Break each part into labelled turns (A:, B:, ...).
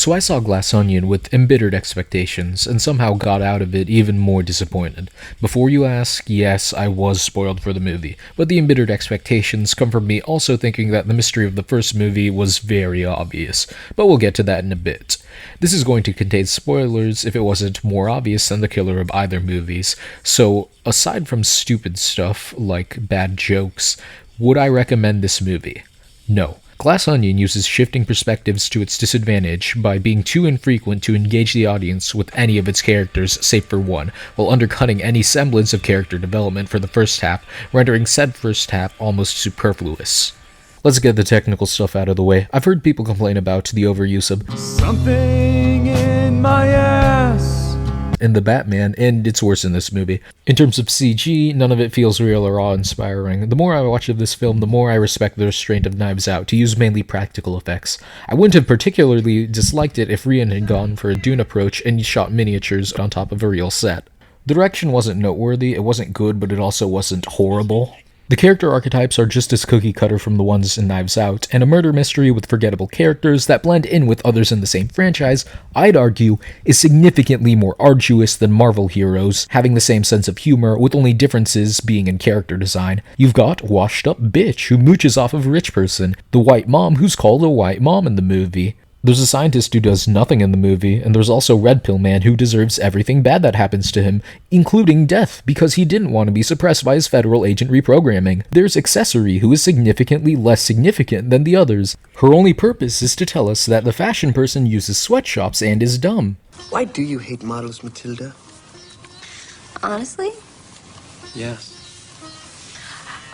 A: So I saw Glass Onion with embittered expectations, and somehow got out of it even more disappointed. Before you ask, yes, I was spoiled for the movie, but the embittered expectations come from me also thinking that the mystery of the first movie was very obvious, but we'll get to that in a bit. This is going to contain spoilers if it wasn't more obvious than the killer of either movies, so aside from stupid stuff like bad jokes, would I recommend this movie? No. Glass Onion uses shifting perspectives to its disadvantage by being too infrequent to engage the audience with any of its characters save for one, while undercutting any semblance of character development for the first half, rendering said first half almost superfluous. Let's get the technical stuff out of the way. I've heard people complain about the overuse of "something in my ass" in the Batman, and it's worse in this movie. In terms of CG, none of it feels real or awe-inspiring. The more I watch of this film, the more I respect the restraint of Knives Out to use mainly practical effects. I wouldn't have particularly disliked it if Rian had gone for a Dune approach and shot miniatures on top of a real set. The direction wasn't noteworthy, it wasn't good, but it also wasn't horrible. The character archetypes are just as cookie-cutter from the ones in Knives Out, and a murder mystery with forgettable characters that blend in with others in the same franchise, I'd argue, is significantly more arduous than Marvel heroes, having the same sense of humor with only differences being in character design. You've got washed-up bitch who mooches off of rich person, the white mom who's called a white mom in the movie. There's a scientist who does nothing in the movie, and there's also Red Pill Man who deserves everything bad that happens to him, including death, because he didn't want to be suppressed by his federal agent reprogramming. There's Accessory, who is significantly less significant than the others. Her only purpose is to tell us that the fashion person uses sweatshops and is dumb.
B: Why do you hate models, Matilda?
C: Honestly?
B: Yes.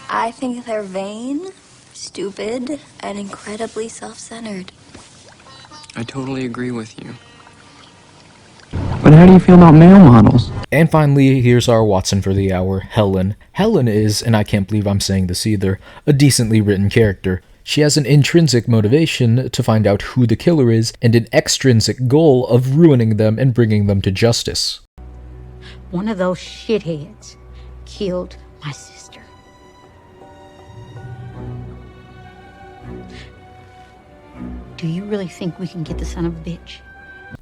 C: I think they're vain, stupid, and incredibly self-centered.
B: I totally agree with you.
D: But how do you feel about male models?
A: And finally, here's our Watson for the hour, Helen. Helen is, and I can't believe I'm saying this either, a decently written character. She has an intrinsic motivation to find out who the killer is, and an extrinsic goal of ruining them and bringing them to justice.
E: One of those shitheads killed my sister. Do you really think we can get the son of a bitch?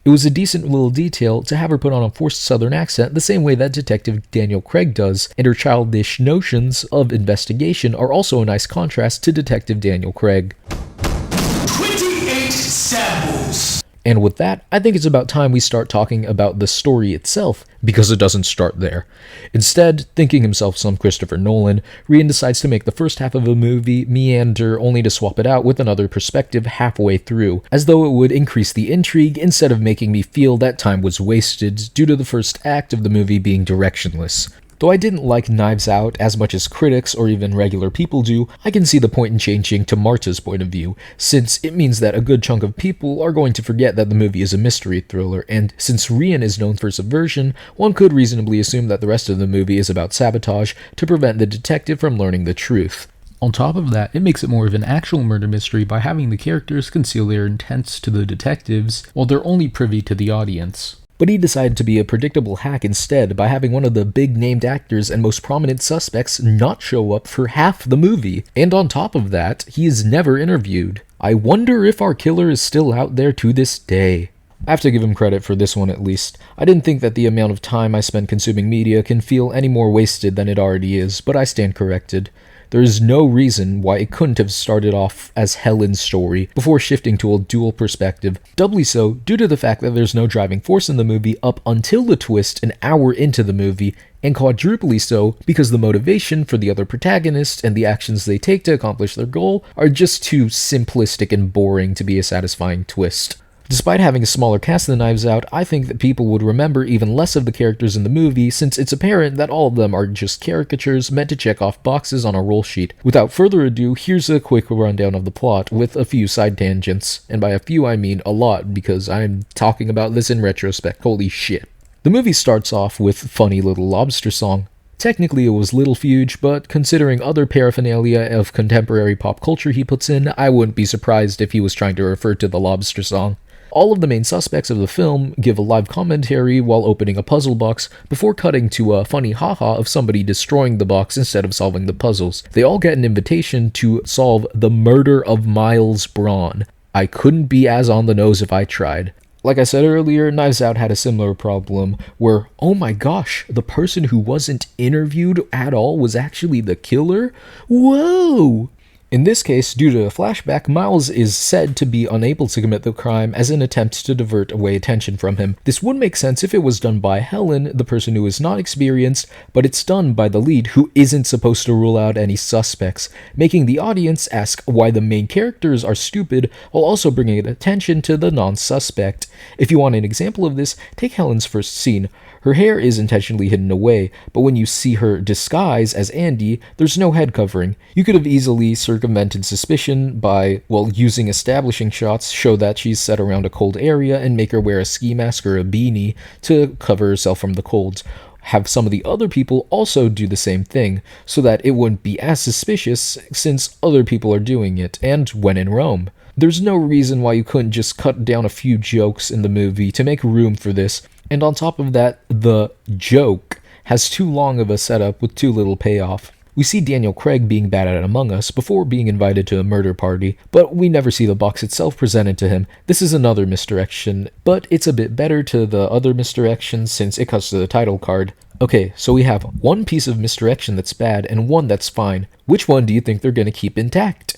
A: It was a decent little detail to have her put on a forced southern accent the same way that Detective Daniel Craig does, and her childish notions of investigation are also a nice contrast to Detective Daniel Craig.
F: 28 samples!
A: And with that, I think it's about time we start talking about the story itself, because it doesn't start there. Instead, thinking himself some Christopher Nolan, Rian decides to make the first half of a movie meander only to swap it out with another perspective halfway through, as though it would increase the intrigue instead of making me feel that time was wasted due to the first act of the movie being directionless. Though I didn't like Knives Out as much as critics or even regular people do, I can see the point in changing to Marta's point of view, since it means that a good chunk of people are going to forget that the movie is a mystery thriller, and since Rian is known for subversion, one could reasonably assume that the rest of the movie is about sabotage to prevent the detective from learning the truth. On top of that, it makes it more of an actual murder mystery by having the characters conceal their intents to the detectives, while they're only privy to the audience. But he decided to be a predictable hack instead by having one of the big named actors and most prominent suspects not show up for half the movie, and on top of that, he is never interviewed. I wonder if our killer is still out there to this day. I have to give him credit for this one at least. I didn't think that the amount of time I spent consuming media can feel any more wasted than it already is, but I stand corrected. There is no reason why it couldn't have started off as Helen's story before shifting to a dual perspective, doubly so due to the fact that there's no driving force in the movie up until the twist an hour into the movie, and quadruply so because the motivation for the other protagonists and the actions they take to accomplish their goal are just too simplistic and boring to be a satisfying twist. Despite having a smaller cast than Knives Out, I think that people would remember even less of the characters in the movie since it's apparent that all of them are just caricatures meant to check off boxes on a roll sheet. Without further ado, here's a quick rundown of the plot with a few side tangents, and by a few I mean a lot because I'm talking about this in retrospect, holy shit. The movie starts off with Funny Little Lobster Song. Technically it was Little Fuge, but considering other paraphernalia of contemporary pop culture he puts in, I wouldn't be surprised if he was trying to refer to the Lobster Song. All of the main suspects of the film give a live commentary while opening a puzzle box before cutting to a funny haha of somebody destroying the box instead of solving the puzzles. They all get an invitation to solve the murder of Miles Braun. I couldn't be as on the nose if I tried. Like I said earlier, Knives Out had a similar problem where, oh my gosh, the person who wasn't interviewed at all was actually the killer? Whoa! In this case, due to a flashback, Miles is said to be unable to commit the crime as an attempt to divert away attention from him. This would make sense if it was done by Helen, the person who is not experienced, but it's done by the lead who isn't supposed to rule out any suspects, making the audience ask why the main characters are stupid while also bringing attention to the non-suspect. If you want an example of this, take Helen's first scene. Her hair is intentionally hidden away, but when you see her disguise as Andy, there's no head covering. You could have easily circumvented suspicion by, well, using establishing shots, show that she's set around a cold area and make her wear a ski mask or a beanie to cover herself from the colds. Have some of the other people also do the same thing, so that it wouldn't be as suspicious since other people are doing it, and when in Rome. There's no reason why you couldn't just cut down a few jokes in the movie to make room for this, and on top of that, the joke has too long of a setup with too little payoff. We see Daniel Craig being bad at Among Us before being invited to a murder party, but we never see the box itself presented to him. This is another misdirection, but it's a bit better to the other misdirections since it cuts to the title card. Okay, so we have one piece of misdirection that's bad and one that's fine. Which one do you think they're going to keep intact?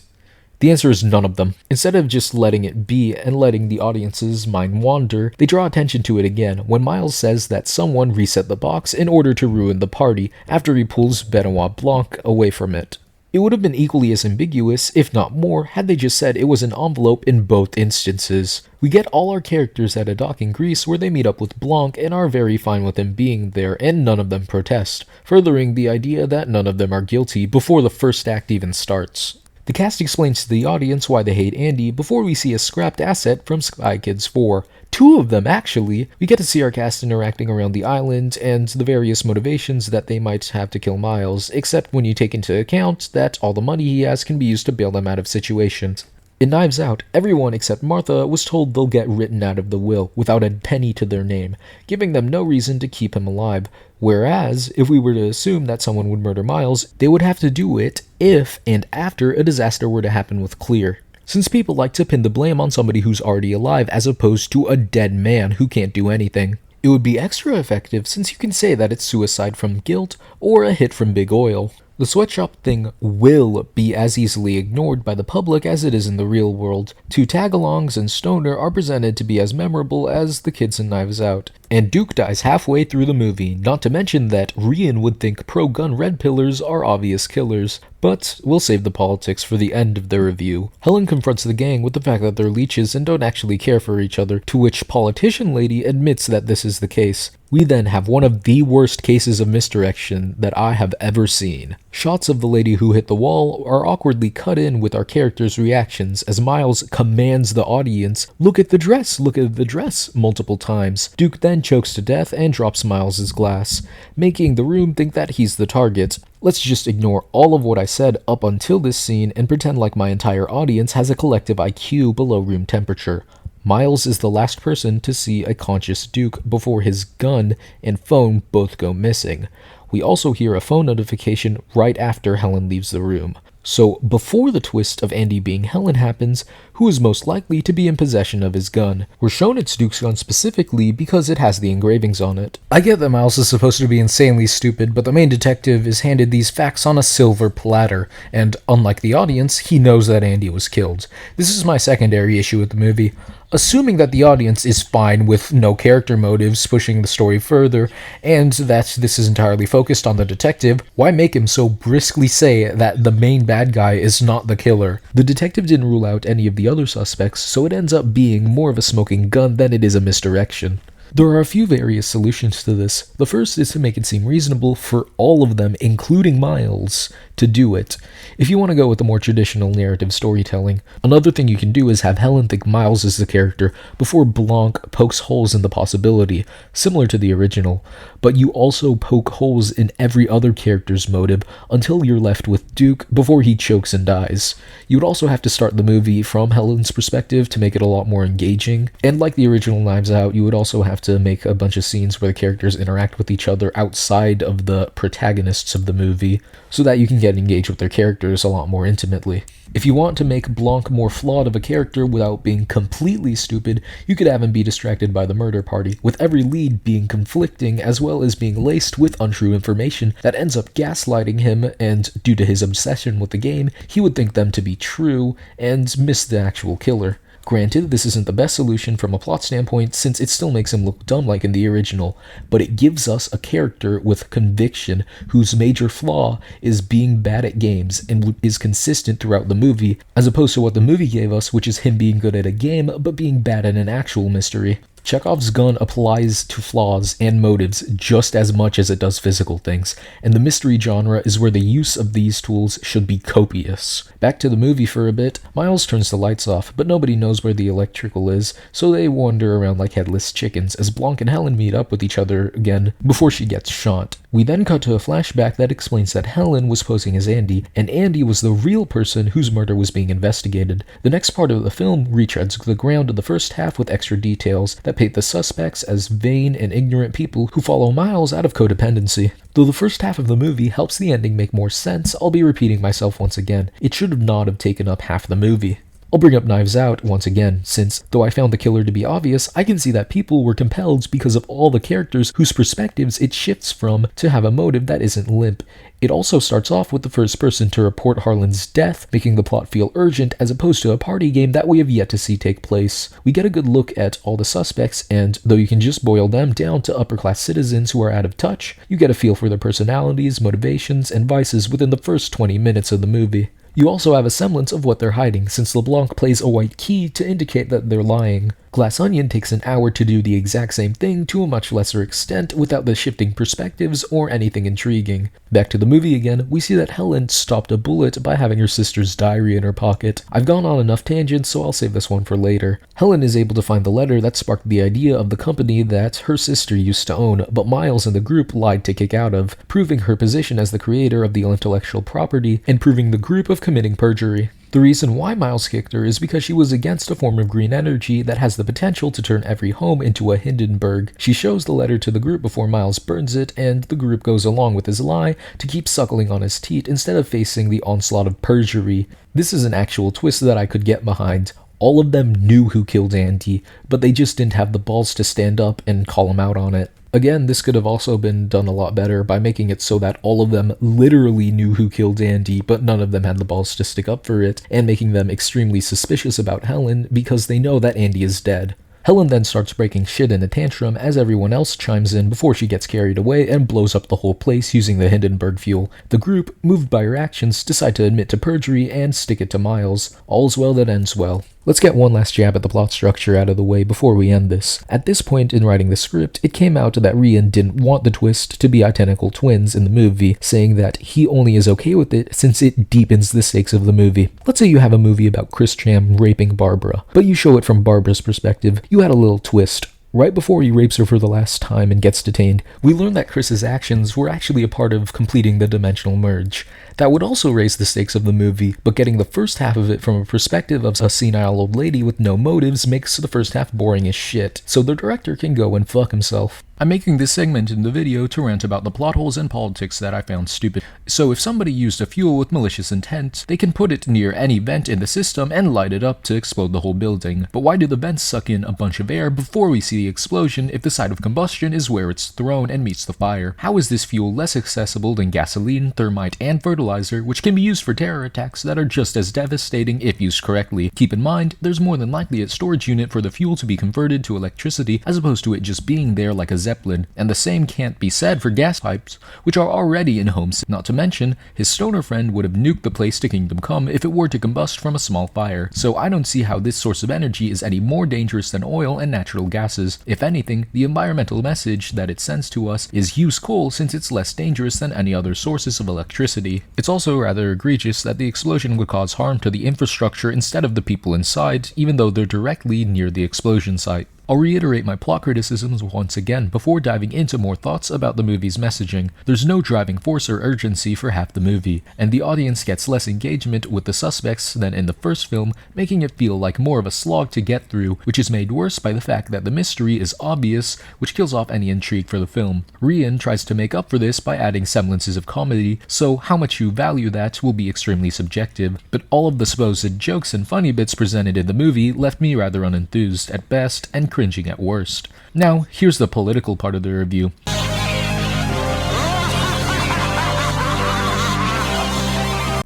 A: The answer is none of them. Instead of just letting it be and letting the audience's mind wander, they draw attention to it again when Miles says that someone reset the box in order to ruin the party after he pulls Benoit Blanc away from it. It would have been equally as ambiguous, if not more, had they just said it was an envelope in both instances. We get all our characters at a dock in Greece where they meet up with Blanc and are very fine with him being there, and none of them protest, furthering the idea that none of them are guilty before the first act even starts. The cast explains to the audience why they hate Andy before we see a scrapped asset from Spy Kids 4. Two of them, actually. We get to see our cast interacting around the island and the various motivations that they might have to kill Miles, except when you take into account that all the money he has can be used to bail them out of situations. In Knives Out, everyone except Martha was told they'll get written out of the will without a penny to their name, giving them no reason to keep him alive. Whereas, if we were to assume that someone would murder Miles, they would have to do it if and after a disaster were to happen with Clear, since people like to pin the blame on somebody who's already alive as opposed to a dead man who can't do anything. It would be extra effective since you can say that it's suicide from guilt or a hit from big oil. The sweatshop thing will be as easily ignored by the public as it is in the real world. Two tagalongs and Stoner are presented to be as memorable as the kids in Knives Out. And Duke dies halfway through the movie, not to mention that Rian would think pro-gun red pillars are obvious killers. But we'll save the politics for the end of the review. Helen confronts the gang with the fact that they're leeches and don't actually care for each other, to which politician lady admits that this is the case. We then have one of the worst cases of misdirection that I have ever seen. Shots of the lady who hit the wall are awkwardly cut in with our characters' reactions as Miles commands the audience, look at the dress, multiple times. Duke then chokes to death and drops Miles' glass, making the room think that he's the target. Let's just ignore all of what I said up until this scene and pretend like my entire audience has a collective IQ below room temperature. Miles is the last person to see a conscious Duke before his gun and phone both go missing. We also hear a phone notification right after Helen leaves the room. So, before the twist of Andy being Helen happens, who is most likely to be in possession of his gun? We're shown it's Duke's gun specifically because it has the engravings on it. I get that Miles is supposed to be insanely stupid, but the main detective is handed these facts on a silver platter, and unlike the audience, he knows that Andy was killed. This is my secondary issue with the movie. Assuming that the audience is fine with no character motives pushing the story further, and that this is entirely focused on the detective, why make him so briskly say that the main bad guy is not the killer? The detective didn't rule out any of the other suspects, so it ends up being more of a smoking gun than it is a misdirection. There are a few various solutions to this. The first is to make it seem reasonable for all of them, including Miles, to do it. If you want to go with the more traditional narrative storytelling, another thing you can do is have Helen think Miles is the character before Blanc pokes holes in the possibility, similar to the original, but you also poke holes in every other character's motive until you're left with Duke before he chokes and dies. You would also have to start the movie from Helen's perspective to make it a lot more engaging, and like the original Knives Out, you would also have have to make a bunch of scenes where the characters interact with each other outside of the protagonists of the movie, so that you can get engaged with their characters a lot more intimately. If you want to make Blanc more flawed of a character without being completely stupid, you could have him be distracted by the murder party, with every lead being conflicting as well as being laced with untrue information that ends up gaslighting him, and due to his obsession with the game, he would think them to be true and miss the actual killer. Granted, this isn't the best solution from a plot standpoint since it still makes him look dumb like in the original, but it gives us a character with conviction whose major flaw is being bad at games and is consistent throughout the movie, as opposed to what the movie gave us, which is him being good at a game but being bad at an actual mystery. Chekhov's gun applies to flaws and motives just as much as it does physical things, and the mystery genre is where the use of these tools should be copious. Back to the movie for a bit, Miles turns the lights off, but nobody knows where the electrical is, so they wander around like headless chickens as Blanc and Helen meet up with each other again before she gets shot. We then cut to a flashback that explains that Helen was posing as Andy, and Andy was the real person whose murder was being investigated. The next part of the film retreads the ground of the first half with extra details that paint the suspects as vain and ignorant people who follow Miles out of codependency. Though the first half of the movie helps the ending make more sense, I'll be repeating myself once again. It should not have taken up half the movie. I'll bring up Knives Out once again, since, though I found the killer to be obvious, I can see that people were compelled because of all the characters whose perspectives it shifts from to have a motive that isn't limp. It also starts off with the first person to report Harlan's death, making the plot feel urgent as opposed to a party game that we have yet to see take place. We get a good look at all the suspects, and though you can just boil them down to upper-class citizens who are out of touch, you get a feel for their personalities, motivations, and vices within the first 20 minutes of the movie. You also have a semblance of what they're hiding, since LeBlanc plays a white key to indicate that they're lying. Glass Onion takes an hour to do the exact same thing to a much lesser extent without the shifting perspectives or anything intriguing. Back to the movie again, we see that Helen stopped a bullet by having her sister's diary in her pocket. I've gone on enough tangents, so I'll save this one for later. Helen is able to find the letter that sparked the idea of the company that her sister used to own, but Miles and the group lied to kick out of, proving her position as the creator of the intellectual property and proving the group of committing perjury. The reason why Miles kicked her is because she was against a form of green energy that has the potential to turn every home into a Hindenburg. She shows the letter to the group before Miles burns it, and the group goes along with his lie to keep suckling on his teat instead of facing the onslaught of perjury. This is an actual twist that I could get behind. All of them knew who killed Andy, but they just didn't have the balls to stand up and call him out on it. Again, this could have also been done a lot better by making it so that all of them literally knew who killed Andy, but none of them had the balls to stick up for it, and making them extremely suspicious about Helen because they know that Andy is dead. Helen then starts breaking shit in a tantrum as everyone else chimes in before she gets carried away and blows up the whole place using the Hindenburg fuel. The group, moved by her actions, decide to admit to perjury and stick it to Miles. All's well that ends well. Let's get one last jab at the plot structure out of the way before we end this. At this point in writing the script, it came out that Rian didn't want the twist to be identical twins in the movie, saying that he only is okay with it since it deepens the stakes of the movie. Let's say you have a movie about Chris Cham raping Barbara, but you show it from Barbara's perspective. You add a little twist. Right before he rapes her for the last time and gets detained, we learn that Chris's actions were actually a part of completing the dimensional merge. That would also raise the stakes of the movie, but getting the first half of it from a perspective of a senile old lady with no motives makes the first half boring as shit, so the director can go and fuck himself. I'm making this segment in the video to rant about the plot holes and politics that I found stupid. So if somebody used a fuel with malicious intent, they can put it near any vent in the system and light it up to explode the whole building. But why do the vents suck in a bunch of air before we see the explosion if the site of combustion is where it's thrown and meets the fire? How is this fuel less accessible than gasoline, thermite, and fertilizer, which can be used for terror attacks that are just as devastating if used correctly? Keep in mind, there's more than likely a storage unit for the fuel to be converted to electricity as opposed to it just being there like a Zeppelin, and the same can't be said for gas pipes, which are already in homes. Not to mention, his stoner friend would have nuked the place to Kingdom Come if it were to combust from a small fire, so I don't see how this source of energy is any more dangerous than oil and natural gases. If anything, the environmental message that it sends to us is use coal since it's less dangerous than any other sources of electricity. It's also rather egregious that the explosion would cause harm to the infrastructure instead of the people inside, even though they're directly near the explosion site. I'll reiterate my plot criticisms once again before diving into more thoughts about the movie's messaging. There's no driving force or urgency for half the movie, and the audience gets less engagement with the suspects than in the first film, making it feel like more of a slog to get through, which is made worse by the fact that the mystery is obvious, which kills off any intrigue for the film. Rian tries to make up for this by adding semblances of comedy, so how much you value that will be extremely subjective, but all of the supposed jokes and funny bits presented in the movie left me rather unenthused at best and cringing at worst. Now, here's the political part of the review.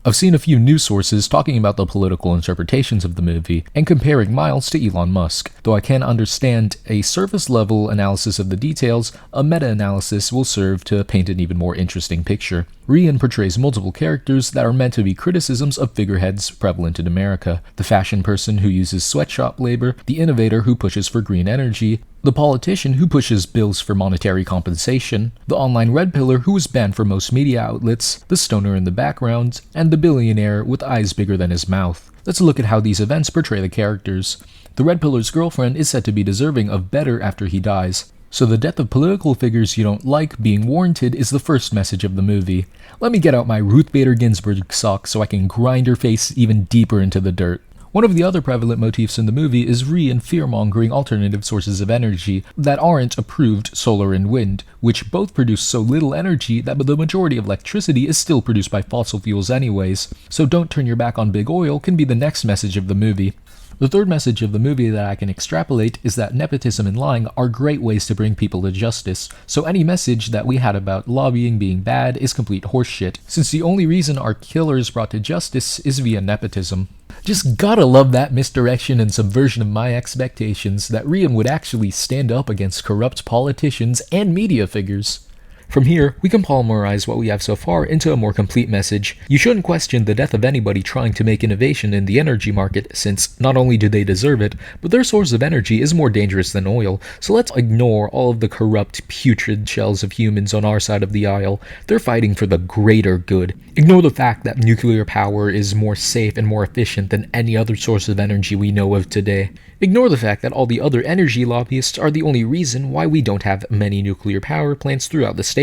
A: I've seen a few news sources talking about the political interpretations of the movie and comparing Miles to Elon Musk. Though I can understand a surface-level analysis of the details, a meta-analysis will serve to paint an even more interesting picture. Rian portrays multiple characters that are meant to be criticisms of figureheads prevalent in America. The fashion person who uses sweatshop labor, the innovator who pushes for green energy, the politician who pushes bills for monetary compensation, the online red pillar who is banned from most media outlets, the stoner in the background, and the billionaire with eyes bigger than his mouth. Let's look at how these events portray the characters. The red pillar's girlfriend is said to be deserving of better after he dies. So the death of political figures you don't like being warranted is the first message of the movie. Let me get out my Ruth Bader Ginsburg sock so I can grind her face even deeper into the dirt. One of the other prevalent motifs in the movie is Rian fear-mongering alternative sources of energy that aren't approved solar and wind, which both produce so little energy that the majority of electricity is still produced by fossil fuels anyways. So don't turn your back on big oil can be the next message of the movie. The third message of the movie that I can extrapolate is that nepotism and lying are great ways to bring people to justice, so any message that we had about lobbying being bad is complete horseshit, since the only reason our killer is brought to justice is via nepotism. Just gotta love that misdirection and subversion of my expectations that Rian would actually stand up against corrupt politicians and media figures. From here, we can polymerize what we have so far into a more complete message. You shouldn't question the death of anybody trying to make innovation in the energy market, since not only do they deserve it, but their source of energy is more dangerous than oil, so let's ignore all of the corrupt, putrid shells of humans on our side of the aisle. They're fighting for the greater good. Ignore the fact that nuclear power is more safe and more efficient than any other source of energy we know of today. Ignore the fact that all the other energy lobbyists are the only reason why we don't have many nuclear power plants throughout the states.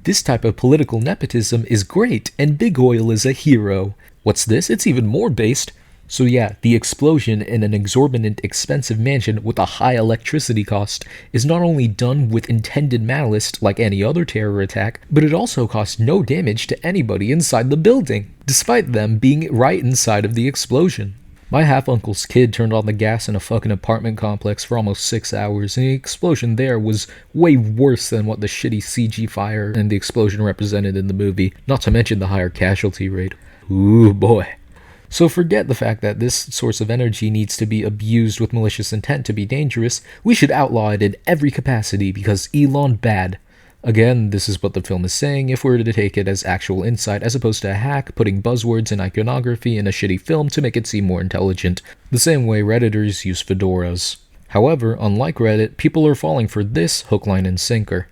A: This type of political nepotism is great, and big oil is a hero. What's this? It's even more based. So yeah, the explosion in an exorbitant expensive mansion with a high electricity cost is not only done with intended malice like any other terror attack, but it also caused no damage to anybody inside the building, despite them being right inside of the explosion. My half-uncle's kid turned on the gas in a fucking apartment complex for almost 6 hours, and the explosion there was way worse than what the shitty CG fire and the explosion represented in the movie, not to mention the higher casualty rate. Ooh boy. So forget the fact that this source of energy needs to be abused with malicious intent to be dangerous. We should outlaw it in every capacity because Elon bad. Again, this is what the film is saying if we were to take it as actual insight as opposed to a hack putting buzzwords and iconography in a shitty film to make it seem more intelligent, the same way Redditors use fedoras. However, unlike Reddit, people are falling for this hook, line, and sinker.